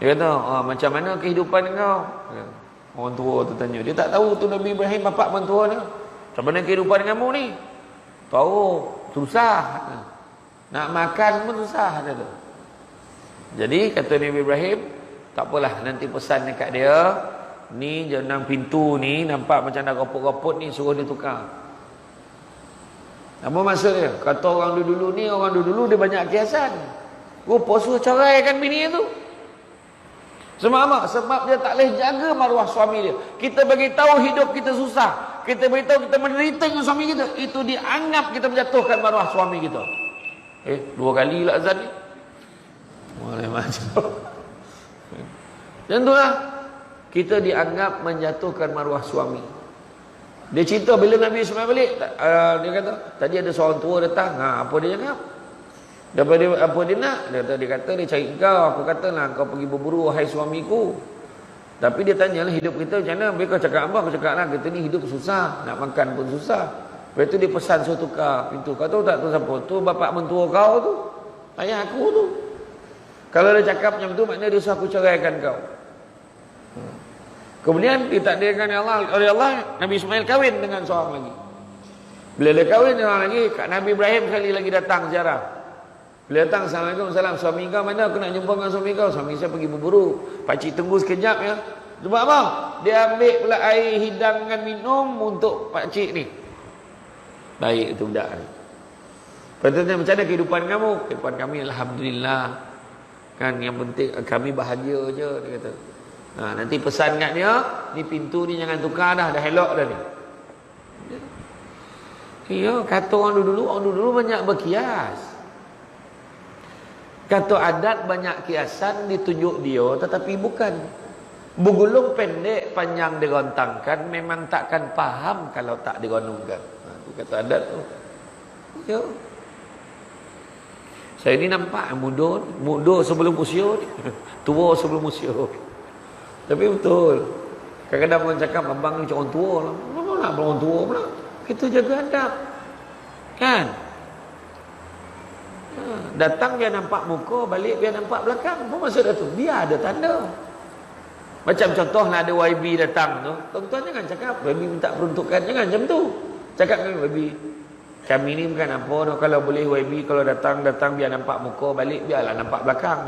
Dia kata, macam mana kehidupan kau? Orang tua tu tanya. Dia tak tahu tu Nabi Ibrahim bapak mentua dia. Macam mana kehidupan kamu ni? Tahu, susah. Nak makan pun susah dia tu. Jadi kata Nabi Ibrahim, tak apalah, nanti pesan dekat dia. Ni jenang pintu ni nampak macam dah ropot-ropot ni, suruh dia tukar. Apa maksud dia? Kata orang dulu-dulu ni, orang dulu-dulu dia banyak kiasan. Rupa suruh ceraikan bini tu. Sebab apa? Sebab dia tak boleh jaga maruah suami dia. Kita bagi tahu hidup kita susah, kita bagi tahu kita menderita dengan suami kita, itu dianggap kita menjatuhkan maruah suami kita. 2 kali lah azan ni. Boleh macam. Tentulah kita dianggap menjatuhkan maruah suami. Dia cerita bila Nabi Ismail balik, dia kata, tadi ada seorang tua datang. Apa dia cakap? Daripada apa dia nak? Dia kata dia cari kau. Aku kata lah, kau pergi berburu wahai suamiku. Tapi dia tanyalah hidup kita macam mana? Mereka cakap apa? Aku cakap lah, kita ni hidup susah, nak makan pun susah. Lepas tu dia pesan suruh tukar pintu. Kau tahu tak tu siapa? Tu bapak mentua kau tu, ayah aku tu. Kalau dia cakap macam tu, maknanya dia suruh aku ceraikan kau. Kemudian ditakdirkan oleh Allah, Nabi Ismail kahwin dengan seorang lagi. Bila dia kahwin dengan orang lagi, Kak Nabi Ibrahim sekali lagi datang ziarah. Bila datang, Assalamualaikum, salam. Suami kau mana? Aku nak jumpa dengan suami kau. Suami saya pergi berburu. Pakcik tunggu sekejap ya. Sebab apa? Dia ambil pula air hidangan minum untuk pakcik ni. Baik itu budak ni. Patutnya macam mana kehidupan kamu? Kehidupan kami alhamdulillah. Kan yang penting kami bahagia je, dia kata. Nanti pesan kat dia, ni pintu ni jangan tukar dah elok dah ni. Ya, kata orang dulu banyak berkias. Kata adat banyak kiasan ditunjuk dia, tetapi bukan. Bergulung pendek panjang dirontangkan, memang takkan faham kalau tak digonongkan. Itu kata adat tu. Ya. Saya ni nampak muda sebelum usia ni. Tua sebelum usia. Tapi betul. Kadang-kadang orang cakap abang ni macam orang tua lah. Kenapa nak orang tua pula? Kita jaga adab. Kan? Datang biar nampak muka, balik biar nampak belakang. Apa maksud tu? Biar ada tanda. Macam contohlah ada YB datang tu. Tuan-tuan jangan cakap YB minta peruntukan. Jangan macam tu. Cakap dengan YB, kami ni bukan apa tu. Kalau boleh YB kalau datang biar nampak muka, balik biarlah nampak belakang.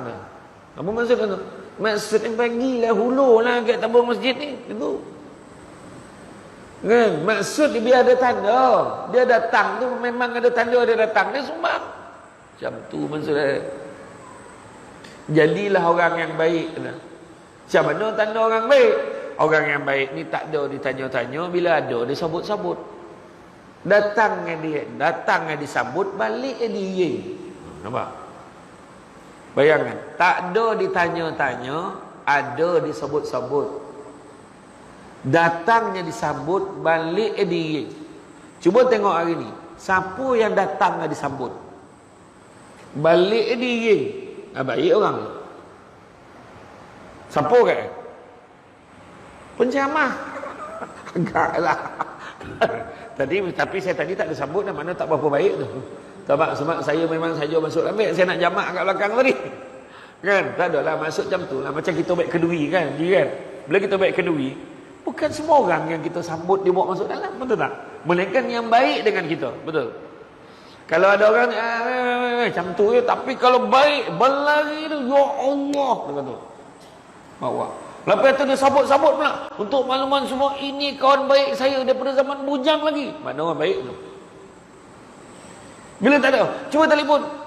Apa maksud tu? Maksudnya bagilah hululah kat tabung masjid ni. Itu. Kan? Maksud dia biar ada tanda. Dia datang tu memang ada tanda dia datang. Dia sumbang. Macam tu maksudnya. Jadilah orang yang baik. Macam mana tanda orang baik? Orang yang baik ni tak ada ditanya-tanya. Bila ada dia sabut-sabut. Datangnya disambut, baliknya dia. Nampak? Bayangkan, tak ada ditanya-tanya, ada disebut-sebut. Datangnya disambut, baliknya dia. Cuba tengok hari ni, siapa yang datangnya disambut? Baliknya dia. Baik orang ni. Siapa kan? Penceramah. Agaklah. Tapi saya tadi tak ada sambut dah, mana tak berapa baik tu. Sebab saya memang saja masuk ambil, saya nak jamak kat belakang tadi. Kan? Tak adalah masuk jam tu lah. Macam kita baik kedui kan? Bila kita baik kedui, bukan semua orang yang kita sambut dia bawa masuk dalam, betul tak? Melainkan yang baik dengan kita, betul? Kalau ada orang macam tu ya, tapi kalau baik berlari tu, ya Allah, dia kata. Bawa. Lepas tu dia sabut-sabut pula. Untuk makluman semua, ini kawan baik saya daripada zaman bujang lagi. Mana orang baik tu? Bila tak ada, cuba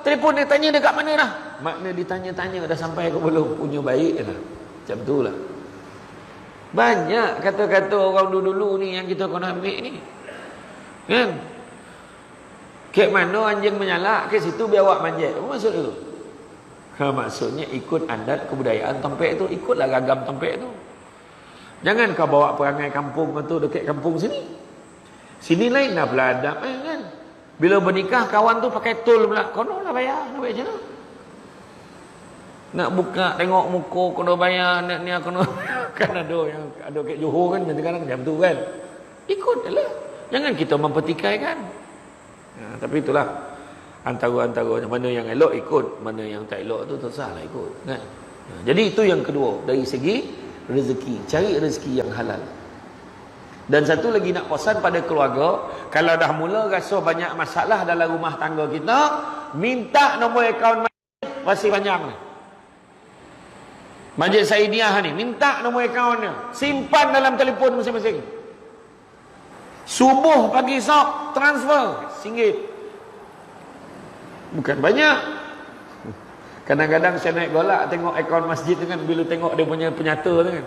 telefon dia tanya dia kat mana dah. Makna ditanya-tanya dah sampai ke belum, punya baik dah. Macam tu lah. Banyak kata-kata orang dulu-dulu ni yang kita kena ambil ni. Kan? Kek mana anjing menyalak, ke situ biar awak manjat. Apa maksud tu? Maksudnya ikut adat kebudayaan tempek tu, ikutlah ragam tempek tu. Jangan kau bawa perangai kampung tu dekat kampung sini. Sini lain dah pula adab kan. Bila bernikah kawan tu pakai tol pula. Kono lah bayar, nak bayar macam mana? Nak buka tengok muka kono bayar, nak ni kono kan ada yang ada kat Johor kan kadang-kadang macam tu kan. Ikutlah. Jangan kita mempertikaikan. Tapi itulah antara mana yang elok ikut, mana yang tak elok tu terserahlah ikut kan. Jadi itu yang kedua dari segi rezeki, cari rezeki yang halal. Dan satu lagi nak pesan pada keluarga, kalau dah mula rasa banyak masalah dalam rumah tangga kita, minta nombor akaun masih panjang ni. Masjid Saidiah ni, minta nombor akaunnya, simpan dalam telefon masing-masing. Subuh pagi esok transfer RM1. Bukan banyak. Kadang-kadang saya naik golak tengok akaun masjid tu kan, bila tengok dia punya penyata tu kan.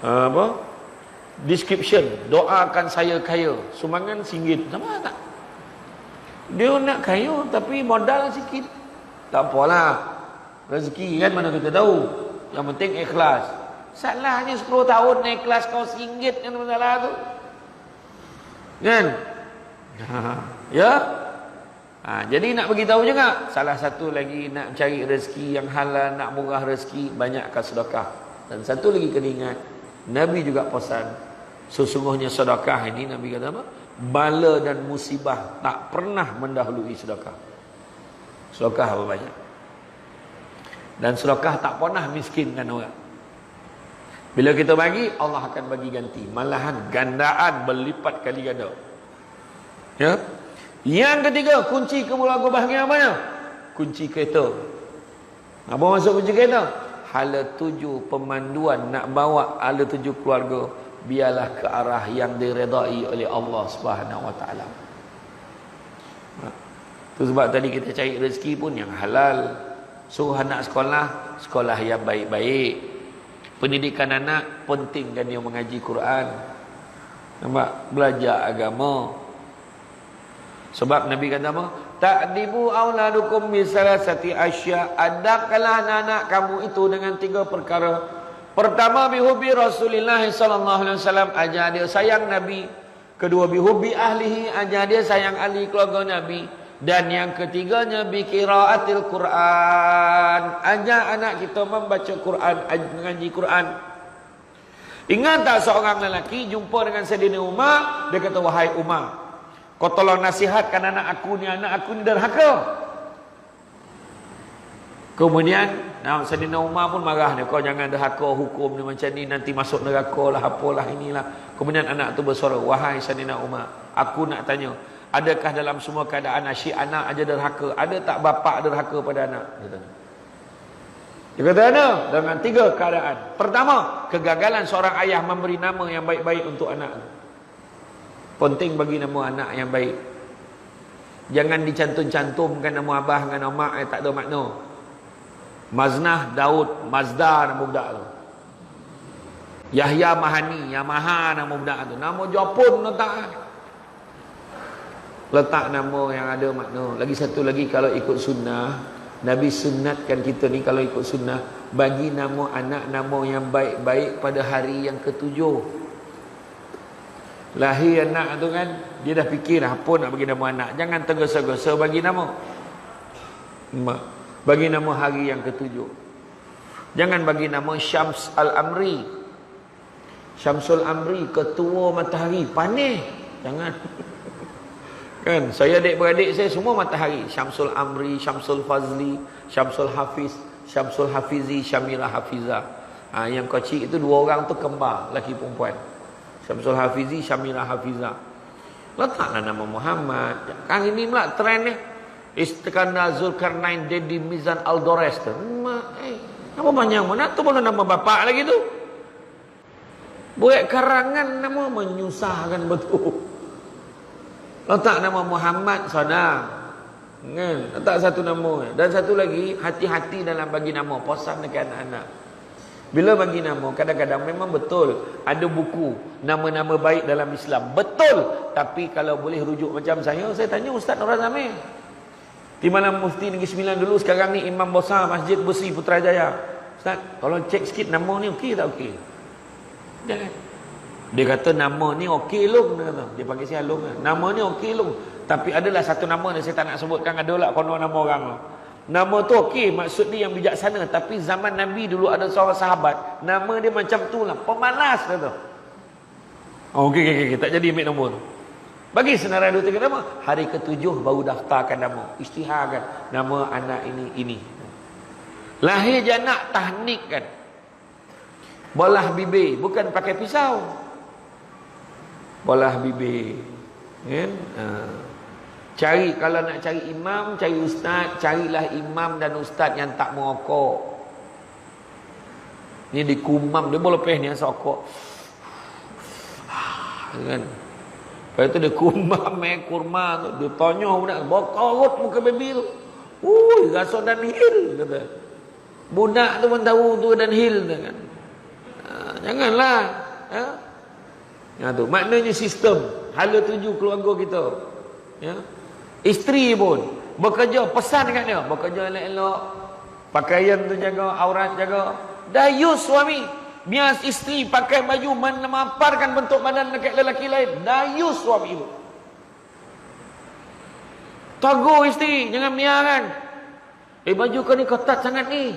Apa? Description, doakan saya kaya, sumbangan RM1. Sama tak? Dia nak kaya tapi modal sikit. Tak apalah. Rezeki kan mana kita tahu. Yang penting ikhlas. Salahnya 10 tahun ikhlas kau RM1 kan masalah tu. Kan? Ya? Jadi nak beritahu juga, salah satu lagi nak cari rezeki yang halal, nak murah rezeki, banyakkan sedekah. Dan satu lagi kena ingat, Nabi juga pesan, sesungguhnya sedekah ini Nabi kata apa? Bala dan musibah tak pernah mendahului sedekah. Sedekah apa banyak. Dan sedekah tak pernah miskinkan orang. Bila kita bagi, Allah akan bagi ganti. Malahan gandaan berlipat kali ganda. Ya? Yang ketiga, kunci keluarga bahagia apa? Kunci kereta. Apa maksud kunci kereta? hala tuju pemanduan nak bawa hala tuju keluarga biarlah ke arah yang diredai oleh Allah Subhanahu Wa Taala. Itu sebab tadi kita cari rezeki pun yang halal. Suruh anak sekolah, sekolah yang baik-baik. Pendidikan anak penting kan dia mengaji Quran. Nampak? Belajar agama. Sebab Nabi kata apa? Ta'dibu auladukum bisalasati asya. Adabkanlah anak-anak kamu itu dengan 3 perkara. Pertama, bihubi Rasulullah sallallahu alaihi wasallam, ajar dia sayang Nabi. Kedua, bihubi ahlihi, ajar dia sayang ahli keluarga Nabi. Dan yang ketiganya, biqiraatil Quran, ajar anak kita membaca Quran, mengaji Quran. Ingat tak seorang lelaki jumpa dengan Sayyidina Umar, dia kata, wahai Umar, kau tolong nasihatkan anak aku ni derhaka. Kemudian Sayyidina Umar pun marah dia, kau jangan derhaka, hukum ni macam ni nanti masuk neraka lah, apalah inilah. Kemudian anak tu bersuara, wahai Sayyidina Umar, aku nak tanya, adakah dalam semua keadaan asyik anak aja derhaka? Ada tak bapak derhaka pada anak? Dia kata ada, dengan 3 keadaan. Pertama, kegagalan seorang ayah memberi nama yang baik-baik untuk anak. Penting bagi nama anak yang baik. Jangan dicantum-cantumkan nama abah dengan nama mak tak ada makna. Maznah, Daud, Mazda nama budak tu. Yahya, Mahani, Yamaha nama budak tu. Nama Jepun letak nama yang ada makna. Lagi satu lagi, kalau ikut sunnah, Nabi sunnatkan kita ni kalau ikut sunnah, bagi nama anak nama yang baik-baik pada hari yang ke-7. Lahir anak tu kan, dia dah fikir apa nak bagi nama anak. Jangan tergesa-gesa bagi nama. Bagi nama hari yang ke-7. Jangan bagi nama Syams Al-Amri. Syamsul Amri, ketua matahari, panih. Jangan. Kan, saya adik-beradik saya semua matahari. Syamsul Amri, Syamsul Fazli, Syamsul Hafiz, Syamsul Hafizi, Syamira Hafiza. Yang kecil itu 2 orang tu kembar, lelaki perempuan. Syamsul Hafizi, Syamira Hafiza. Letaklah nama Muhammad. Kan ini pula trend ni. Istiqanah Zulkarnain Dedi Mizan Aldores tu. Apa banyak mana tu pun nama bapak lagi tu. Buat karangan nama menyusahkan betul. Letak nama Muhammad sana. Kan? Letak satu nama. Dan satu lagi, hati-hati dalam bagi nama. Pesan dekat anak-anak. Bila bagi nama, kadang-kadang memang betul ada buku nama-nama baik dalam Islam. Betul. Tapi kalau boleh rujuk macam saya tanya Ustaz Nur Azamil. Di mana Mufti Negeri Sembilan dulu, sekarang ni Imam Besar Masjid Besi Putrajaya. Ustaz, tolong cek sikit nama ni okey tak okey? Jangan. Dia kata nama ni okey long, dia kata. Dia panggil saya long. Nama ni okey long. Tapi adalah satu nama ni saya tak nak sebutkan, adalah konon nama orang. Nama tu okey, maksud dia yang bijaksana. Tapi zaman Nabi dulu ada seorang sahabat, nama dia macam tu lah, pemalas kata. Okey, tak jadi ambil nombor tu. Bagi senarai 2-3 nama. Hari ke-7 baru daftarkan nama. Isytiharkan nama anak ini. Lahir je anak, tahnik kan. Bolah bibir, bukan pakai pisau. Bolah bibir. Kan? Cari, kalau nak cari imam, cari ustaz, carilah imam dan ustaz yang tak merokok. Ni dikumam, dia boleh lepas ni asal rokok. Kan? Lepas tu dia kumam kurma tu, dia tanya budak, bokorot muka baby tu. Rasa downhill kata. Budak tu pun tahu tu downhill tu kan. Janganlah. Tu maknanya sistem hala tuju keluarga kita. Ya. Isteri pun bekerja, pesan kat dia, bekerja elok-elok, pakaian tu jaga, aurat jaga. Dayus suami, biar isteri pakai baju memaparkan bentuk badan dekat lelaki lain. Dayus suami itu. Tegur isteri, jangan biarkan. Baju kau ni ketat sangat ni.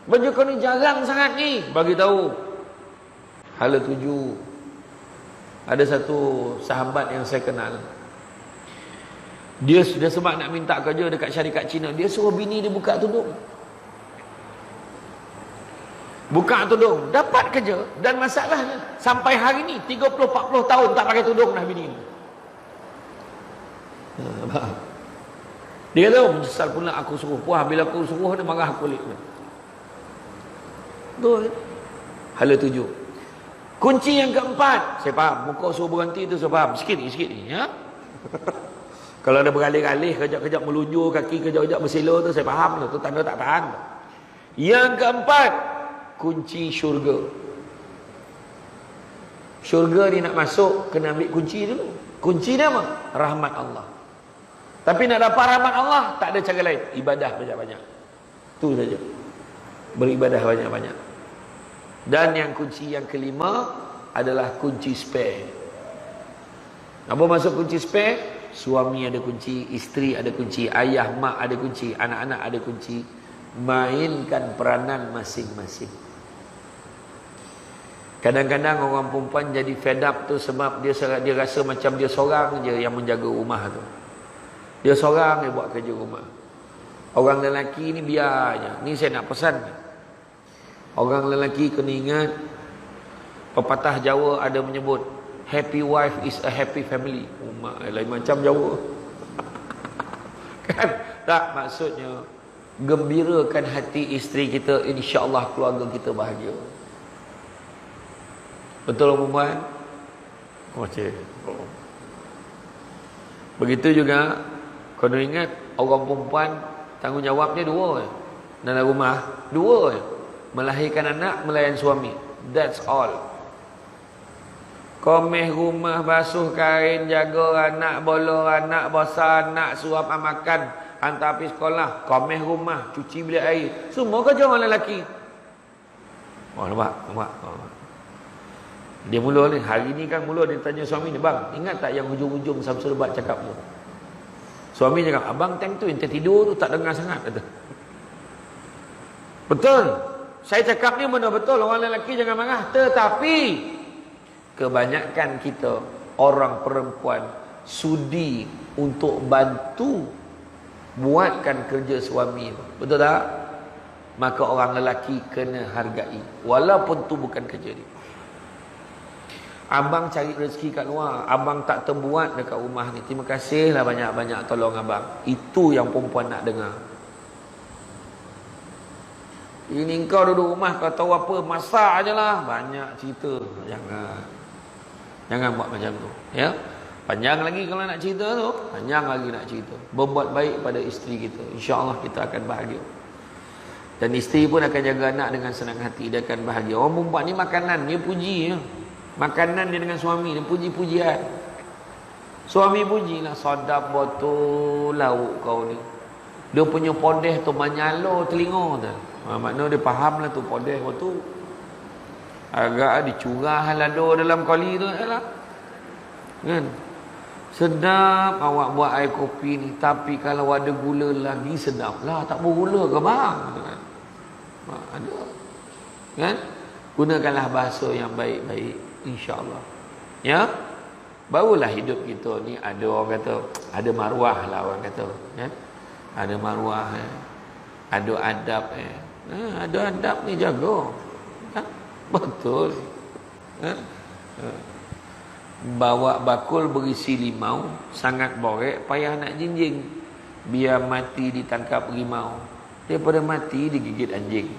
Baju kau ni jarang sangat ni. Bagi tahu. Hala tuju. Ada satu sahabat yang saya kenal. Dia sudah sebab nak minta kerja dekat syarikat Cina, dia suruh bini dia buka tudung. Buka tudung, dapat kerja. Dan masalahnya sampai hari ni 30-40 tahun tak pakai tudung dah bini ni. Dia kata, menyesal pula aku suruh. Puah bila aku suruh dia marah aku balik. Betul. Hala 7. Kunci yang keempat, saya faham. Muka suruh berhenti tu saya faham. Sikit ni, ya. Kalau ada beralih-alih, kejap-kejap melunjur kaki, kejap-kejap bersila tu saya faham tu. Tu tanda tak tahan. Yang keempat, kunci syurga. Syurga ni nak masuk, kena ambil kunci dulu. Kunci dia apa? Rahmat Allah. Tapi nak dapat rahmat Allah, tak ada cara lain. Ibadah banyak-banyak. Tu saja. Beribadah banyak-banyak. Dan yang kunci yang kelima adalah kunci spare. Apa maksud kunci spare? Suami ada kunci, isteri ada kunci, ayah, mak ada kunci, anak-anak ada kunci. Mainkan peranan masing-masing. Kadang-kadang orang perempuan jadi fed up tu sebab dia rasa macam dia seorang je yang menjaga rumah tu. Dia seorang yang buat kerja rumah. Orang lelaki ni biar je. Ni saya nak pesan. Orang lelaki kena ingat, pepatah Jawa ada menyebut, happy wife is a happy family. Lain macam Jawa. Kan? Tak, maksudnya gembirakan hati isteri kita, insya-Allah keluarga kita bahagia. Betul perempuan? Macam. Begitu juga kena ingat, orang perempuan tanggungjawab dia dua je. Dalam rumah dua je. Melahirkan anak, melayan suami. That's all. Komeh rumah, basuh kain, jaga anak, bola anak, basa anak, suap makan, hantar pergi sekolah. Komeh rumah, cuci bilik air. Semua kerja orang lelaki. Oh, nampak? Dia mula ni, hari ni kan mula dia tanya suami ni, bang, ingat tak yang hujung-hujung Samsul Debat cakap tu? Suami cakap, abang time tu yang tertidur tu tak dengar sangat. Kata. Betul. Saya cakap ni benar betul, orang lelaki jangan marah. Tetapi kebanyakan kita, orang perempuan, sudi untuk bantu buatkan kerja suami. Betul tak? Maka orang lelaki kena hargai, walaupun tu bukan kerja dia. Abang cari rezeki kat luar, abang tak terbuat dekat rumah ni, terima kasihlah banyak-banyak tolong abang. Itu yang perempuan nak dengar. Ini kau duduk rumah, kau tahu apa, masak je lah, banyak cerita. Jangan buat macam tu, ya. Panjang lagi kalau nak cerita tu, panjang lagi nak cerita. Berbuat baik pada isteri kita, insya-Allah kita akan bahagia. Dan isteri pun akan jaga anak dengan senang hati, dia akan bahagia. Orang perempuan ni makanan, dia puji ya. Makanan dia dengan suami, dia puji-pujian. Suami pujilah, sedap betul lauk kau ni. Dia punya podeh tu menyalo telinga tu. Makna dia faham lah tu podeh betul. Agak dicurah lado dalam kali tu lah. Kan? Sedap awak buat air kopi ni, tapi kalau ada gula lagi sedap lah. Tak bergula ke bang? Kan? Ada. Kan? Gunakanlah bahasa yang baik-baik, insya-Allah. Ya? Barulah hidup kita ni ada, orang kata, ada maruah lah orang kata, kan? Ada maruah, ada adab, ada adab ni jaga, kan? Betul, kan? Bawa bakul berisi limau, sangat borek, payah nak jinjing, biar mati ditangkap rimau daripada mati digigit anjing.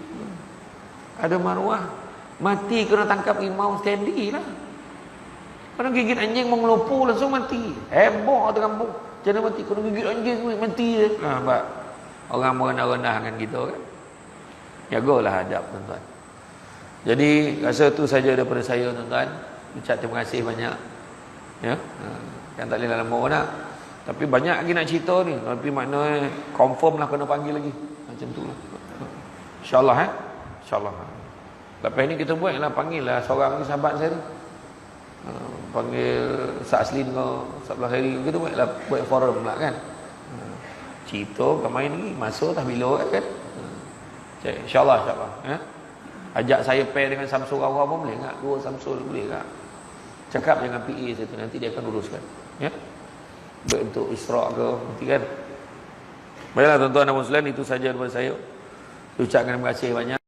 Ada maruah, mati kena tangkap rimau steady lah. Kena gigit anjing mengelopo langsung mati. Heboh tu kampung. Jangan mati, kena gigit anjing mati je. Nampak? Orang merendah-rendahkan kita kan. Jagalah adab tuan-tuan. Jadi rasa tu saja daripada saya tuan-tuan. Ucap terima kasih banyak. Ya. Kan tak boleh lama nak. Tapi banyak lagi nak cerita ni. Tapi maknanya confirm lah kena panggil lagi. Macam tu lah. InsyaAllah InsyaAllah. Lepas ni kita buat lah, panggil lah seorang ni sahabat saya ni. Panggil Sa'aslin ke 11 hari kita buat forum pula kan. Cerita kat main ni masuk tak bila kan. InsyaAllah ya. Ajak saya pair dengan Samsul Rawah pun boleh tak? Dua Samsul boleh tak? Cakap dengan PA saya tu, nanti dia akan uruskan. Ya. Bentuk Isra' ke nanti kan. Baiklah tuan-tuan dan puan-puan, itu saja daripada saya. Ucapkan terima kasih banyak.